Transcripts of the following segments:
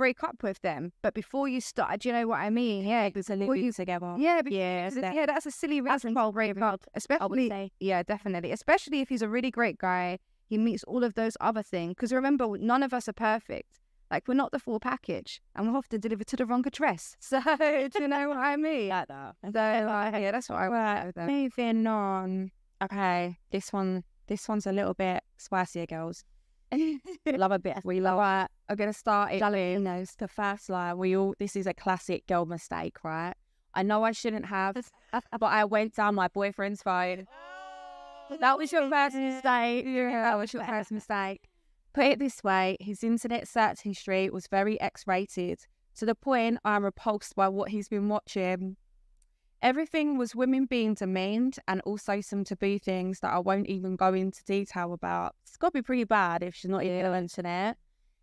break up with them. But before you start, do you know what I mean? Yeah, It's a living together. yeah, that's a silly reason to break up. Especially, I would say. yeah, definitely. Especially if he's a really great guy, he meets all of those other things. Because remember, none of us are perfect. Like, we're not the full package, and we'll have to deliver to the wrong address. So, do you know what I mean? Like that. So, yeah, that's what I want with them. Moving on. Okay, this one's a little bit spicier, girls. Love a bit. We love it. I'm gonna start it. The first line. This is a classic girl mistake, right? I know I shouldn't have, but I went down my boyfriend's phone. That was your first mistake. Yeah, that was your first mistake. Put it this way, his internet search history was very X-rated, to the point I'm repulsed by what he's been watching. Everything was women being demeaned, and also some taboo things that I won't even go into detail about. It's got to be pretty bad if she's not even on the internet.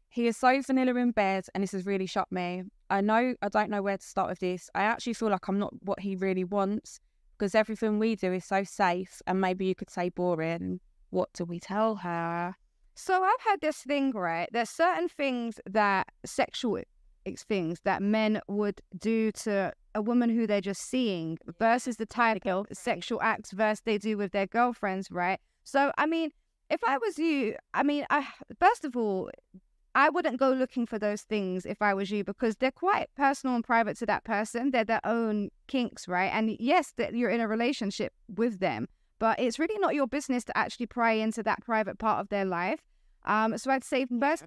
He is so vanilla in bed, and this has really shocked me. I don't know where to start with this. I actually feel like I'm not what he really wants, because everything we do is so safe, and maybe you could say boring. What do we tell her? So I've had this thing, right? There's certain things that things that men would do to a woman who they're just seeing versus the type of sexual acts versus they do with their girlfriends, right? So, I mean, if I was you, first of all, I wouldn't go looking for those things if I was you, because they're quite personal and private to that person. They're their own kinks, right? And yes, that you're in a relationship with them, but it's really not your business to actually pry into that private part of their life. So I'd say first,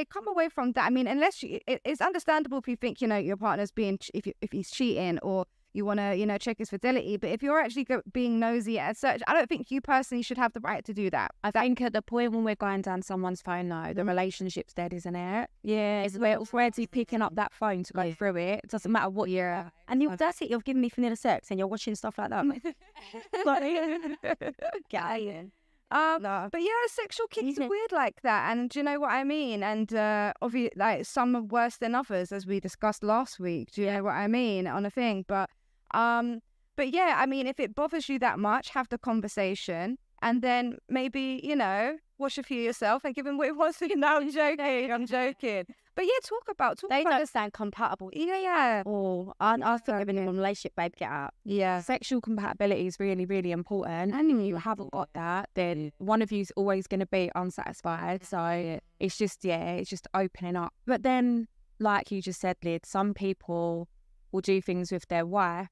come away from that. I mean, unless it's understandable if you think, your partner's if he's cheating, or you want to, check his fidelity. But if you're actually being nosy at such, I don't think you personally should have the right to do that. I think at the point when we're going down someone's phone, though, the relationship's dead, isn't it? Yeah. We're already picking up that phone to go through it. It doesn't matter what you're... And that's it. You're giving me vanilla sex and you're watching stuff like that. But yeah, sexual kinks are weird like that, and do you know what I mean? And obviously, like, some are worse than others, as we discussed last week. Do you know what I mean on a thing? But yeah, I mean, if it bothers you that much, have the conversation, and then maybe wash a few yourself and give him what he wants. No, I'm joking. But yeah, talk about. They don't sound compatible. Yeah. Oh, I feel like in a relationship, babe, get out. Yeah. Sexual compatibility is really, really important. And if you haven't got that, then one of you's always going to be unsatisfied. So it's just opening up. But then, like you just said, Lyd, some people will do things with their wife,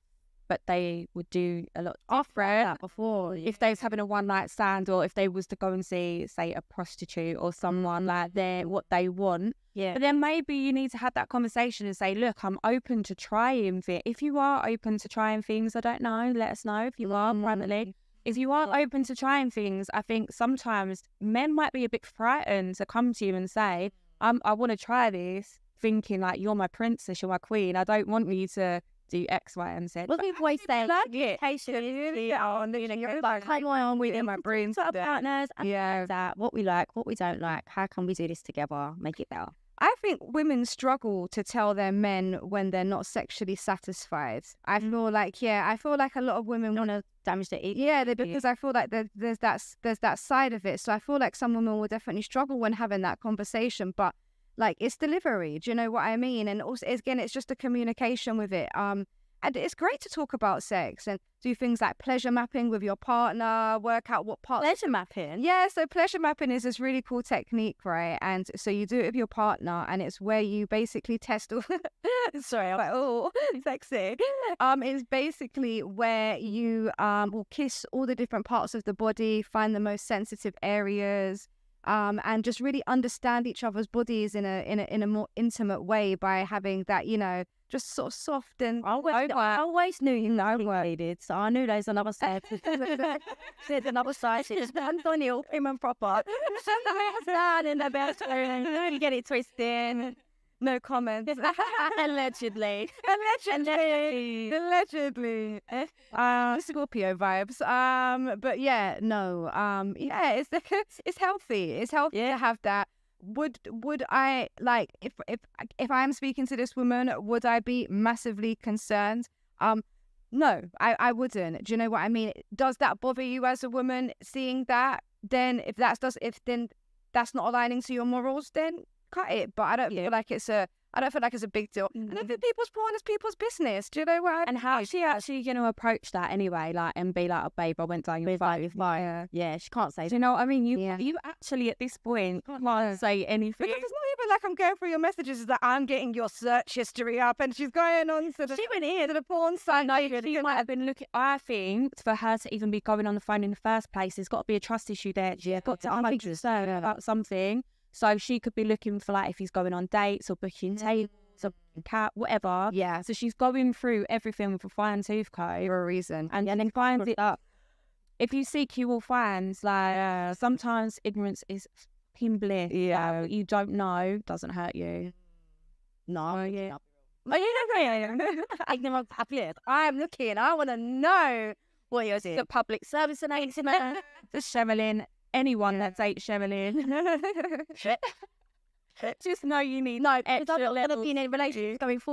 but they would do a lot after that before. If they was having a one-night stand, or if they was to go and see, say, a prostitute or someone like what they want. Yeah. But then maybe you need to have that conversation and say, look, I'm open to trying things. If you are open to trying things, I don't know, let us know if you are privately. If you are open to trying things, I think sometimes men might be a bit frightened to come to you and say, I want to try this, thinking like, you're my princess, you're my queen. I don't want you to do X, Y, and Z. Well, we've always said, come on, we in my brains. Partners, that what we like, what we don't like. How can we do this together? Make it better. I think women struggle to tell their men when they're not sexually satisfied. I feel like a lot of women want to damage their ego. Yeah, because I feel like there's that side of it. So I feel like some women will definitely struggle when having that conversation, but like, it's delivery. Do you know what I mean? And also, again, it's just a communication with it. And it's great to talk about sex and do things like pleasure mapping with your partner, work out what part. Pleasure mapping? Yeah, so pleasure mapping is this really cool technique, right? And so you do it with your partner, and it's where you basically test all... Sorry, I'm like, oh, sexy. It's basically where you will kiss all the different parts of the body, find the most sensitive areas, and just really understand each other's bodies in a more intimate way by having that, just sort of soft and... I always knew you needed, so I knew there's another side. There's another side. It's Daniel, prim and proper. In the best way. You get it twisted. No comments. Allegedly. Scorpio vibes. But yeah, no. Yeah, it's healthy. It's healthy to have that. Would I, like, if I'm speaking to this woman, would I be massively concerned? No, I wouldn't. Do you know what I mean? Does that bother you as a woman seeing that? Then if that's not aligning to your morals, then cut it. But I don't feel like it's a I don't feel like it's a big deal. And I think people's porn is people's business. Do you know what I mean? And how is she actually going to approach that anyway? Like, and be like, oh, babe, I went down your phone. Yeah, she can't say. Do you know what I mean? You Yeah. you actually at this point can't say anything. Because it's not even like I'm going through your messages, it's that I'm getting your search history up and she's going on to the, She went in to the porn site. She might have been looking. I think for her to even be going on the phone in the first place, there's got to be a trust issue there. She's got to be concerned about something. So she could be looking for like if he's going on dates or booking tables or cat, whatever. Yeah, So she's going through everything with a fine tooth comb, for a reason. and then finds it up. If you seek, you will find. Like sometimes ignorance is fucking bliss. Yeah. You don't know doesn't hurt you. No, yeah. ignorant tablet. I'm looking. I want to know what you're doing. The public service announcement. Just Sherilyn. Anyone that dates Sherilyn. Just know you need No, because I'm extra not going to levels. be in a relationship going forward.